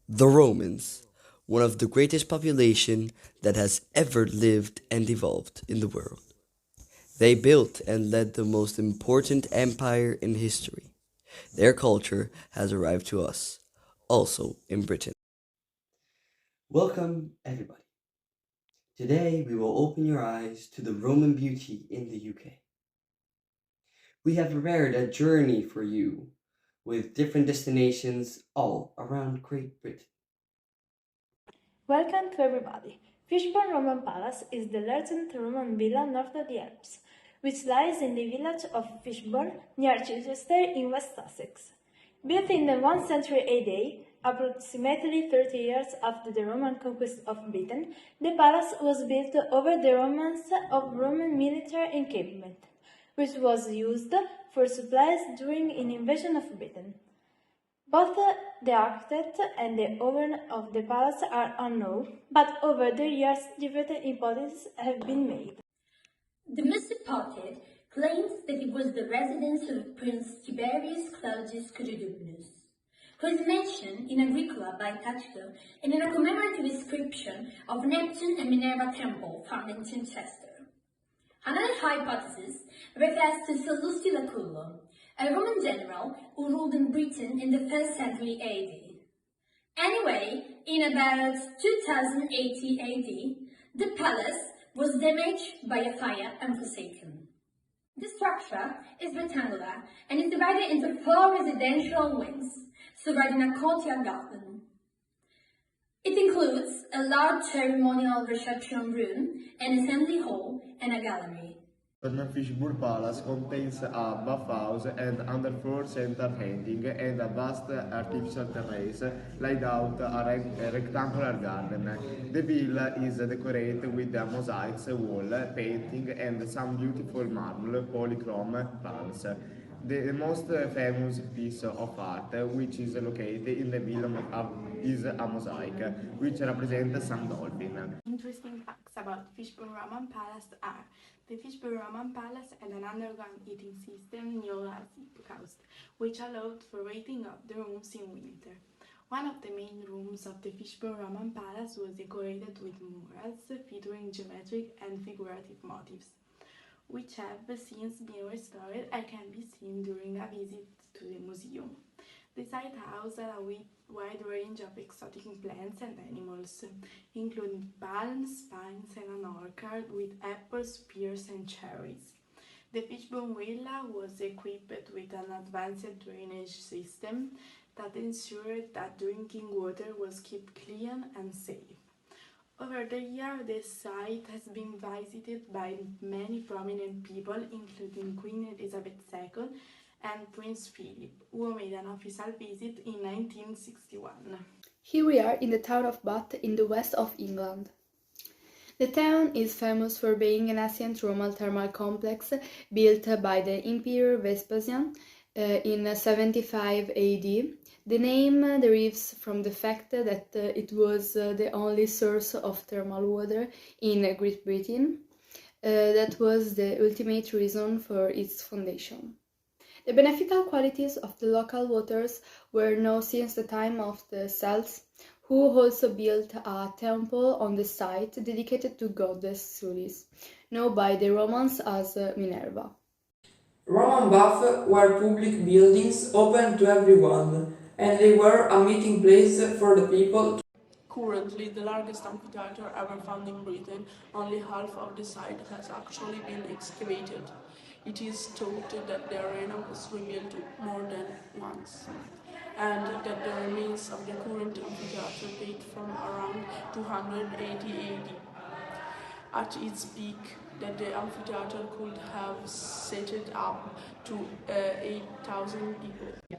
The Romans, one of the greatest population that has ever lived and evolved in the world. They built and led the most important empire in history. Their culture has arrived to us, also in Britain. Welcome, everybody. Today we will open your eyes to the Roman beauty in the UK. We have prepared a journey for you with different destinations all around Great Britain. Welcome to everybody. Fishbourne Roman Palace is the largest Roman villa north of the Alps, which lies in the village of Fishbourne near Chichester in West Sussex. Built in the 1st century AD, approximately 30 years after the Roman conquest of Britain, the palace was built over the remains of Roman military encampment, which was used for supplies during an invasion of Britain. Both the architect and the owner of the palace are unknown, but over the years different hypotheses have been made. The most supported claims that it was the residence of Prince Tiberius Claudius Cododubnus, who is mentioned in Agricola by Tacitus and in a commemorative inscription of Neptune and Minerva temple found in Chichester. Another hypothesis refers to Sallusti Lucullo, a Roman general who ruled in Britain in the 1st century AD. Anyway, in about 2080 AD, the palace was damaged by a fire and forsaken. The structure is rectangular and is divided into 4 residential wings, surrounding a courtyard garden. It includes a large ceremonial reception room, an assembly hall, and a gallery. The Fishbourne Palace contains a bathhouse and underfloor center painting and a vast artificial terrace laid out a rectangular garden. The villa is decorated with a mosaics wall painting and some beautiful marble polychrome plants. The most famous piece of art, which is located in the villa, is a mosaic, which represents some dolphin. Interesting facts about Fishbourne Roman Palace are: the Fishbourne Roman Palace had an underground heating system known as coast, which allowed for heating up the rooms in winter. One of the main rooms of the Fishbourne Roman Palace was decorated with murals featuring geometric and figurative motifs, which have since been restored and can be seen during a visit to the museum. The site houses a wide range of exotic plants and animals, including palms, pines, and an orchard with apples, pears, and cherries. The Fishbone Villa was equipped with an advanced drainage system that ensured that drinking water was kept clean and safe. Over the years, the site has been visited by many prominent people, including Queen Elizabeth II and Prince Philip, who made an official visit in 1961. Here we are in the town of Bath in the west of England. The town is famous for being an ancient Roman thermal complex built by the Emperor Vespasian in 75 AD. The name derives from the fact that it was the only source of thermal water in Great Britain. That was the ultimate reason for its foundation. The beneficial qualities of the local waters were known since the time of the Celts, who also built a temple on the site dedicated to goddess Sulis, known by the Romans as Minerva. Roman baths were public buildings open to everyone, and they were a meeting place for the people. Currently, the largest amphitheater ever found in Britain, only half of the site has actually been excavated. It is thought that the arena was rebuilt more than once, and that the remains of the current amphitheater date from around 280 AD. At its peak, that the amphitheater could have seated up to 8,000 people.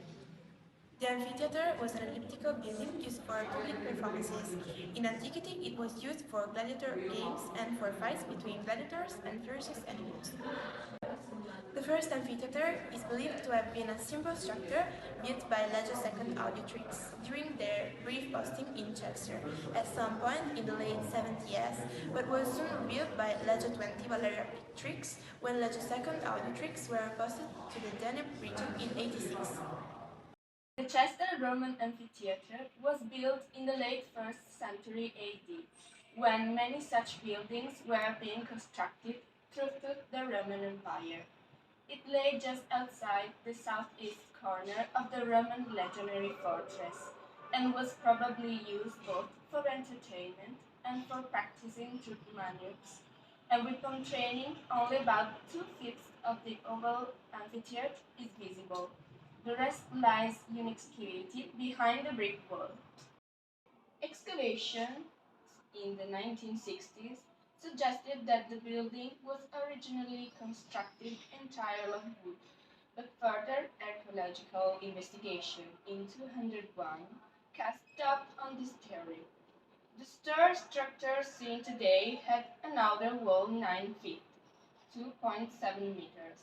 The amphitheater was an elliptical building used for public performances. In antiquity, it was used for gladiator games and for fights between gladiators and ferocious animals. The first amphitheater is believed to have been a simple structure built by Legio II Auditrix during their brief posting in Chester at some point in the late 70s, but was soon rebuilt by Legio XX Valeria Trix when Legio II Auditrix were posted to the Danube region in 86. The Chester Roman amphitheater was built in the late 1st century AD, when many such buildings were being constructed throughout the Roman Empire. It lay just outside the southeast corner of the Roman legionary fortress, and was probably used both for entertainment and for practicing troop maneuvers. And weapon training, only about 2/5 of the oval amphitheater is visible. The rest lies unexcavated behind the brick wall. Excavations in the 1960s suggested that the building was originally constructed entirely of wood, but further archaeological investigation in 201 cast doubt on this theory. The stair structure seen today had an outer wall 9 feet, 2.7 meters,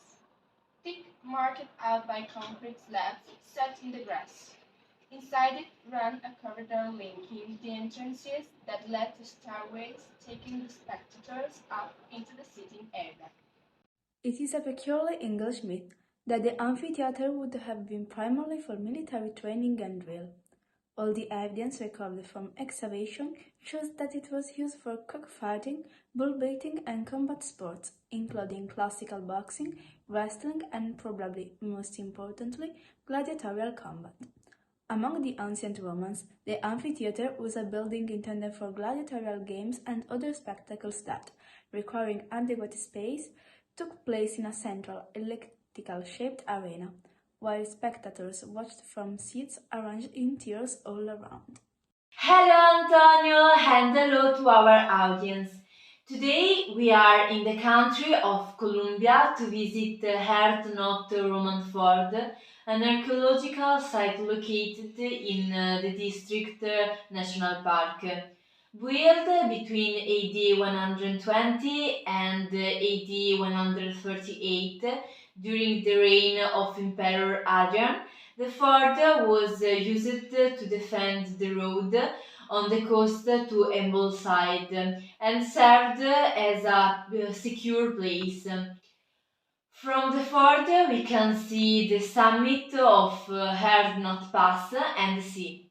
thick, marked out by concrete slabs set in the grass. Inside it ran a corridor linking the entrances that led to stairways, taking the spectators up into the sitting area. It is a peculiarly English myth that the amphitheater would have been primarily for military training and drill. All the evidence recorded from excavation shows that it was used for cockfighting, bullbaiting, and combat sports, including classical boxing, wrestling, and probably most importantly, gladiatorial combat. Among the ancient Romans, the amphitheater was a building intended for gladiatorial games and other spectacles that, requiring adequate space, took place in a central elliptical-shaped arena, while spectators watched from seats arranged in tiers all around. Hello Antonio and hello to our audience. Today we are in the country of Colombia to visit the Hardknott Roman fort, an archaeological site located in the district national park. Built between AD 120 and AD 138 during the reign of Emperor Adrian, the fort was used to defend the road on the coast to Ambleside and served as a secure place. From the fort we can see the summit of Hardknott Pass and the sea.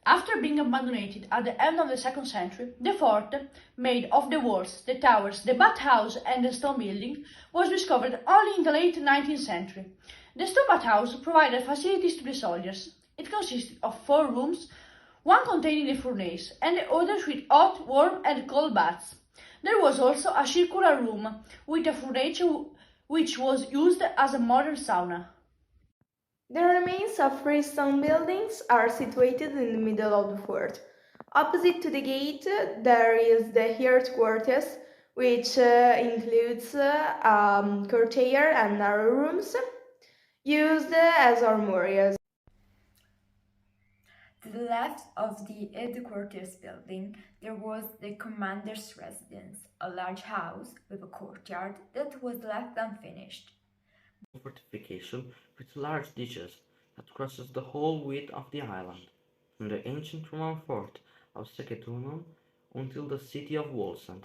After being abandoned at the end of the 2nd century, the fort, made of the walls, the towers, the bathhouse and the stone building, was discovered only in the late 19th century. The stone bathhouse provided facilities to the soldiers. It consisted of 4 rooms, one containing the furnace and the others with hot, warm and cold baths. There was also a circular room with a furnace which was used as a modern sauna. The remains of 3 stone buildings are situated in the middle of the fort. Opposite to the gate there is the headquarters, which includes courtyard and narrow rooms used as armories. To the left of the headquarters building, there was the commander's residence, a large house with a courtyard that was left unfinished. Fortification with large ditches that crosses the whole width of the island, from the ancient Roman fort of Saguntum until the city of Wallsend.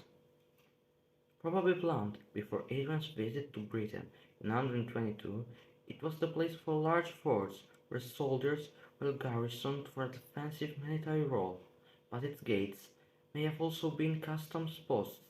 Probably planned before Adrian's visit to Britain in 122, it was the place for large forts where soldiers were garrisoned for a defensive military role, but its gates may have also been customs posts